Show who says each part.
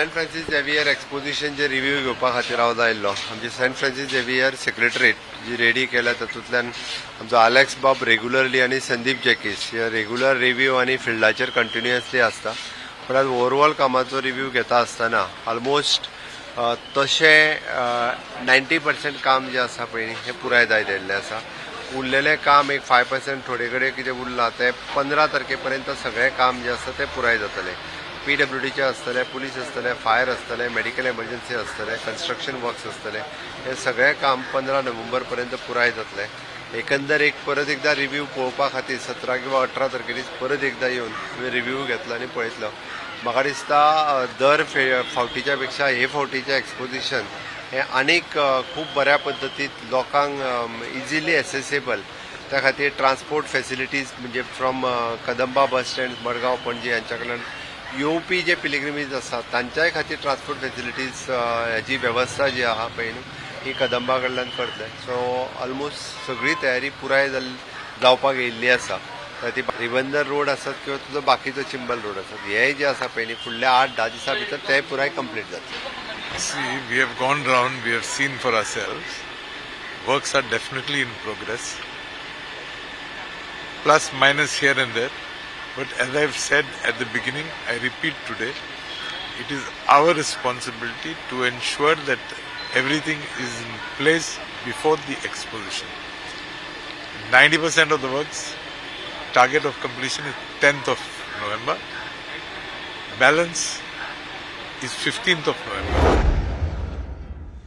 Speaker 1: Saint Francis Xavier exposition जे review घेवपा खातीर हांव आयिल्लो. आमची सेंट फ्रांसीस झेवियर सेक्रेटरीट जी रेडी केल्या तातूंतल्यान आमचो आलेक्स बाब रेग्युलरली आनी संदीप जॅकीस हे रेग्युलर रिव्यू आनी फिल्डाचेर कंटिन्युअसली आसता. पण आज ओवरऑल कामाचो रिव्यू घेता आसतना ऑलमोस्ट तशें 90% काम जे आसा पळय हे पुराय जायत आसा. उरलेलें काम एक 5% थोडे कडेन कितें उरलां ते 15 तारखेपर्यंत सगळें काम जे आसा तें पुराय जातलें. PWDचे आसतले, पुलीस आसतले, फायर आसतले, मेडिकल एमर्जन्सी आसतले, कन्स्ट्रक्शन वर्क्स आसतले. हे सगळें काम 15 नोव्हेंबर पर्यंत पुराय जातलें. एकंदर एक परत एकदा रिव्यू पळोवपा खातीर 17 किंवा 18 तारखेर परत एकदा येवन तुवें रिव्यू घेतलो आनी पळयतलो. म्हाका दिसता दर फावटीच्या पेक्षा हे फावटीचें एक्सपोजिशन हे आनीक खूब बऱ्या पद्दतीन लोकांक इजिली एसेसेबल त्या खातीर ट्रान्सपोर्ट फेसिलिटीज म्हणजे from Kadamba bus stand Madgaon Panaji हांच्या कडल्यान येवपी जे पिलिग्रिमेज आसात तांच्याय खातीर ट्रान्सपोर्ट फेसिलिटीज हेची वेवस्था जी आहा पळय न्हू ही कदंबा कडल्यान करतले. सो ऑलमोस्ट सगळी तयारी पुराय जावपाक येयल्ली आसा. ती रिबंदर रोड आसत किंवा तुजो बाकीचो चिंबल रोड आसत हे जे आसा पळय न्ही फुडल्या 8-10 दिसां भितर ते पुराय कंप्लीट जातले.
Speaker 2: See, we have gone round, we have seen for ourselves. Works are definitely in progress. Plus, minus here and there. But as I've said at the beginning, I repeat today, it is our responsibility to ensure that everything is in place before the exposition. 90% of the works, target of completion is 10th of November. Balance is 15th of November.